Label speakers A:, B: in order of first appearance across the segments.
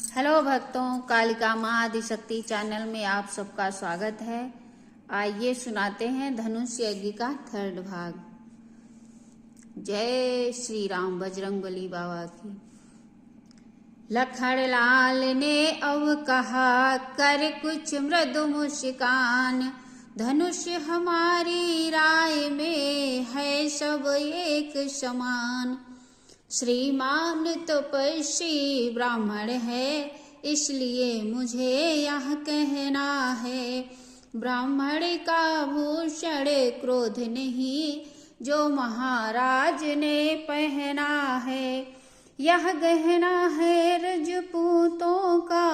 A: Hello भक्तों, कालिका माँ Adishakti channel में आप सबका स्वागत है। आइए सुनाते हैं धनुष यज्ञ का थर्ड भाग। जय श्री राम बजरंगबली बाबा की। लखन लाल ने अब कहा, कर कुछ मृदु मुस्कान। धनुष हमारी राय में है सब एक समान। श्रीमान तपस्वी ब्राह्मण है, इसलिए मुझे यह कहना है। ब्राह्मण का भूषण क्रोध नहीं, जो महाराज ने पहना है। यह गहना है रजपूतों का,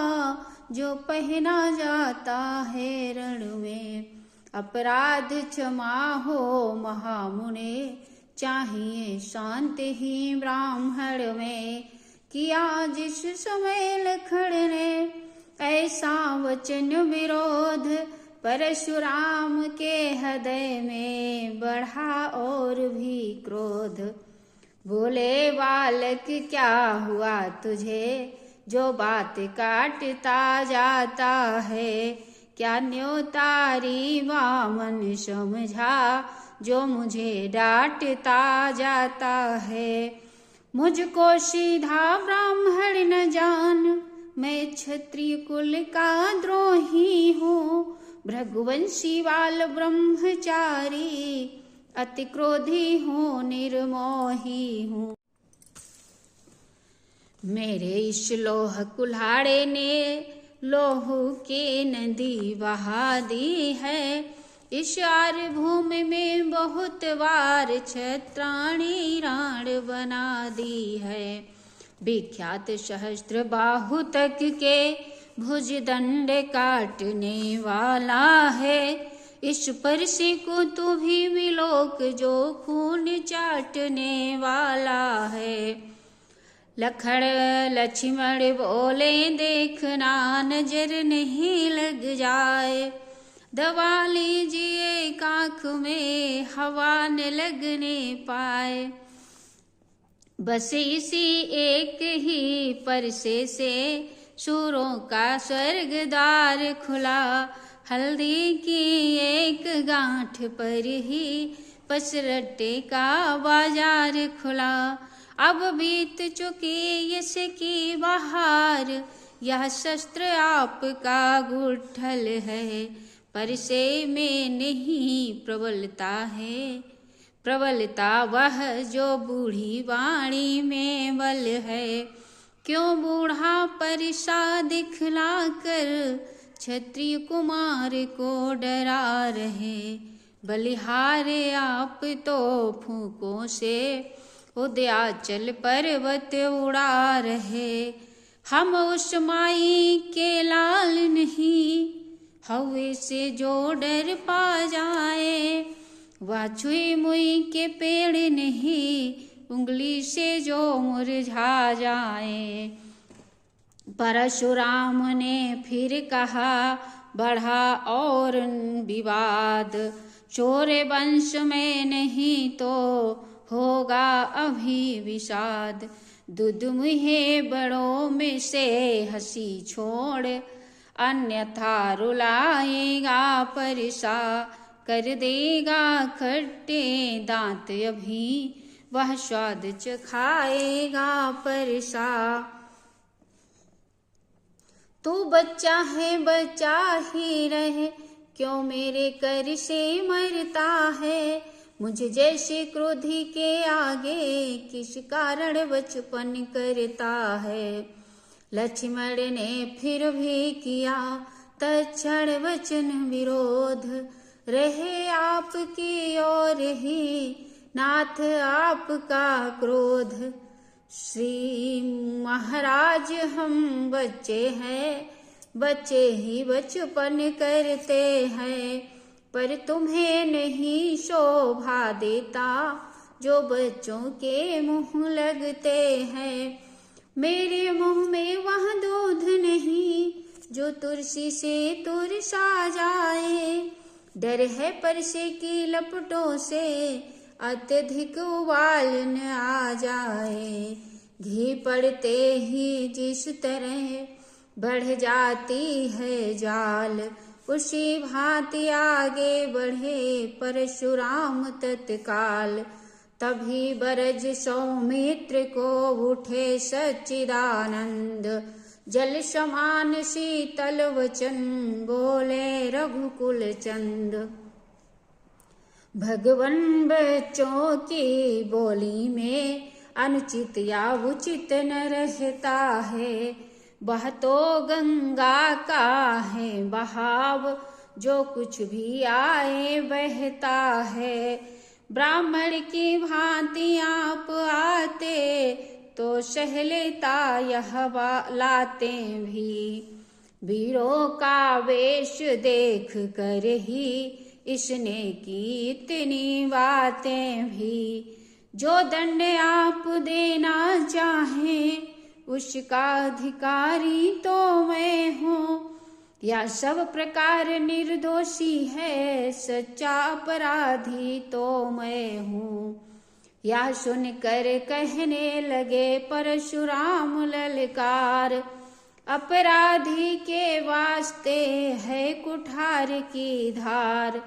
A: जो पहना जाता है रण में। अपराध क्षमा हो महामुने, चाहिए शांति ही ब्राह्मण में। किया जिस समय लखन ने ऐसा वचन विरोध, परशुराम के हृदय में बढ़ा और भी क्रोध। बोले बालक क्या हुआ तुझे, जो बात काटता जाता है। क्या न्योतारी वामन समझा, जो मुझे डांटता जाता है। मुझको सीधा ब्राह्मण न जान, मैं क्षत्रिय कुल का द्रोही हूँ। भृगुवंशी बाल ब्रह्मचारी, अति क्रोधी हूँ निर्मोही हूँ। मेरे इस लोह कुल्हाड़े ने लोहू की नदी बहा दी है। इस आर भूमि में बहुत बार क्षत्राणी राण बना दी है। विख्यात सहस्त्र बाहु तक के भुज दंड काटने वाला है। इस परसे को तू भी विलोक, जो खून चाटने वाला है। लखन लक्ष्मण बोले देखना, नजर नहीं लग जाए। दबा लीजिए काख में, हवा न लगने पाए। बस इसी एक ही परसे से सूरों का स्वर्ग द्वार खुला। हल्दी की एक गांठ पर ही पसरट्टे का बाजार खुला। अब बीत चुकी यश की बहार, यह शस्त्र आपका गुठल है। परसे में नहीं प्रबलता है, प्रबलता वह जो बूढ़ी वाणी में बल है। क्यों बूढ़ा परसा दिखला कर, क्षत्रिय कुमार को डरा रहे। बलिहारे आप तो फूकों से उदयाचल पर्वत उड़ा रहे। हम उस माई के लाल नहीं, हवे से जो डर पा जाए। वह छुई मुई के पेड़ नहीं, उंगली से जो मुरझा जाए। परशुराम ने फिर कहा, बढ़ा और विवाद। चोर वंश में नहीं तो होगा अभी विषाद। दुदमुहे बड़ों में से हंसी छोड़, अन्यथा रुलाएगा परसा। कर देगा खट्टे दांत अभी, वह स्वाद चखाएगा परसा। तू बच्चा है बच्चा ही रहे, क्यों मेरे कर से मरता है। मुझे जैसे क्रोधी के आगे, किस कारण बचपन करता है। लक्ष्मण ने फिर भी किया तत्क्षण वचन विरोध। रहे आपकी ओर ही नाथ आपका क्रोध। श्री महाराज हम बच्चे हैं, बच्चे ही बचपन करते हैं। पर तुम्हें नहीं शोभा देता, जो बच्चों के मुंह लगते हैं। मेरे मुंह में वह दूध नहीं, जो तुलसी से तुरसा जाए। डर है परसे की लपटों से, अत्यधिक उबाल न आ जाए। घी पड़ते ही जिस तरह बढ़ जाती है जाल। उसी भांति आगे बढ़े परशुराम तत्काल। तभी बरज सौमित्र को उठे सच्चिदानंद। जल समान शीतल वचन बोले रघुकुल चंद। भगवन बच्चों की बोली में अनुचित या उचित न रहता है। वह तो गंगा का है बहाव, जो कुछ भी आए बहता है। ब्राह्मण की भांति आप आते तो सह लेता यह लाते भी। वीरों का वेश देख कर ही इसने की इतनी बातें भी। जो दंड आप देना चाहें उसका अधिकारी तो मैं हूँ। या सब प्रकार निर्दोषी है सच्चा अपराधी तो मैं हूँ। या सुनकर कहने लगे परशुराम ललकार। अपराधी के वास्ते है कुठार की धार।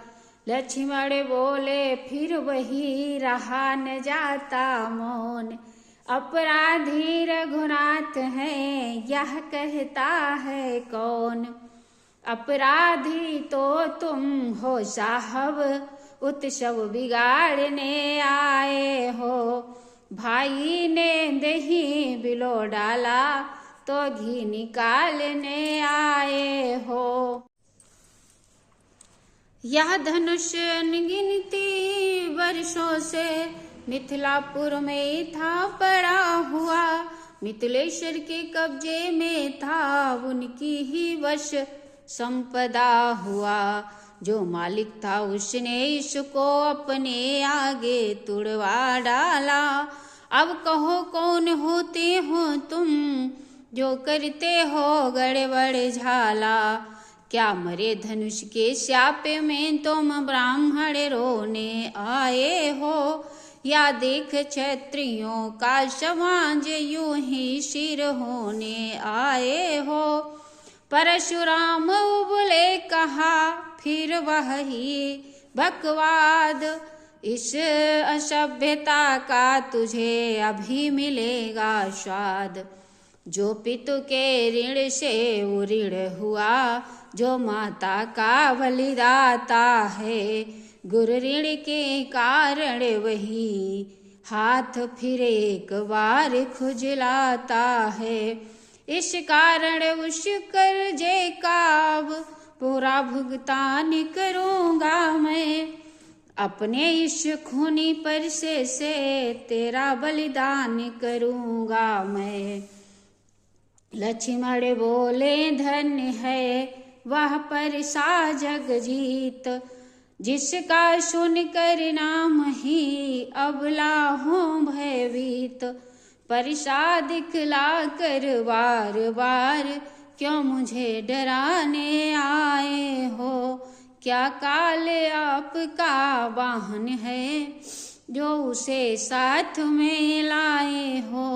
A: लक्ष्मण बोले फिर वही रहा न जाता मौन। अपराधी रघुनाथ है यह कहता है कौन। अपराधी तो तुम हो साहब, उत्सव बिगाड़ने आए हो। भाई ने दही बिलो डाला तो घी निकालने आए हो। यह धनुष अनगिनती वर्षों से मिथिलापुर में था पड़ा हुआ। मिथिलेश्वर के कब्जे में था उनकी ही वश संपदा हुआ। जो मालिक था उसने इसको अपने आगे तुड़वा डाला। अब कहो कौन होते हो तुम जो करते हो गड़बड़ झाला। क्या मरे धनुष के श्यापे में तुम ब्राह्मण रोने आए हो। या देख क्षत्रियों का समाज यूं ही सिर होने आए हो। परशुराम उबले कहा फिर वही बकवाद। इस असभ्यता का तुझे अभी मिलेगा स्वाद। जो पितु के ऋण से उऋण हुआ, जो माता का बलिदाता है। गुरु ऋण के कारण वही हाथ फिर एक बार खुजलाता है। इस कारण उस कर्जे का अब पूरा भुगतान करूंगा मैं। अपने इस खूनी परसे से तेरा बलिदान करूंगा मैं। लक्ष्मण बोले धन्य है वह परसा जगजीत। जिसका सुनकर नाम ही अबला हूँ भयभीत। परसा दिखला कर बार बार क्यों मुझे डराने आए हो। क्या काल आपका वाहन है जो उसे साथ में लाए हो।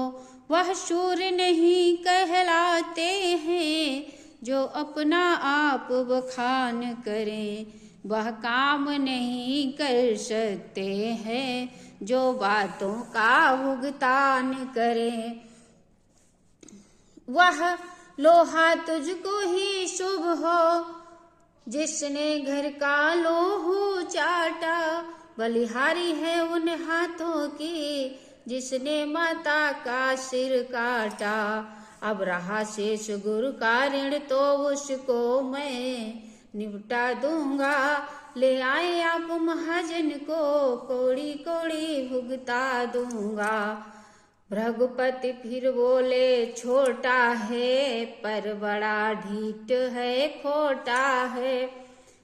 A: वह शूर नहीं कहलाते हैं जो अपना आप बखान करें। वह काम नहीं कर सकते हैं जो बातों का भुगतान करें। वह लोहा तुझको ही शुभ हो जिसने घर का लोहू चाटा। बलिहारी है उन हाथों की जिसने माता का सिर काटा। अब रहा शेष गुरु का ऋण तो उसको मैं निपटा दूंगा। ले आए आप महाजन को कौड़ी कौड़ी भुगता दूंगा। रघुपति फिर बोले छोटा है पर बड़ा ढीठ है खोटा है।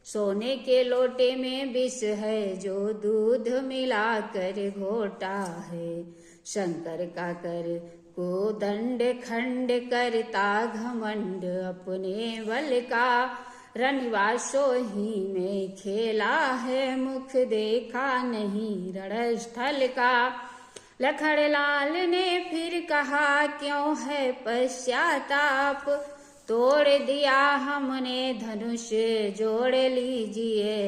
A: सोने के लोटे में विष है जो दूध मिला कर घोटा है। शंकर का कर को दंड खंड करता घमंड अपने बल का। रणवासो ही में खेला है मुख देखा नहीं रणस्थल का। लखड़लाल ने फिर कहा क्यों है पश्चाताप। तोड़ दिया हमने धनुष जोड़ लीजिए।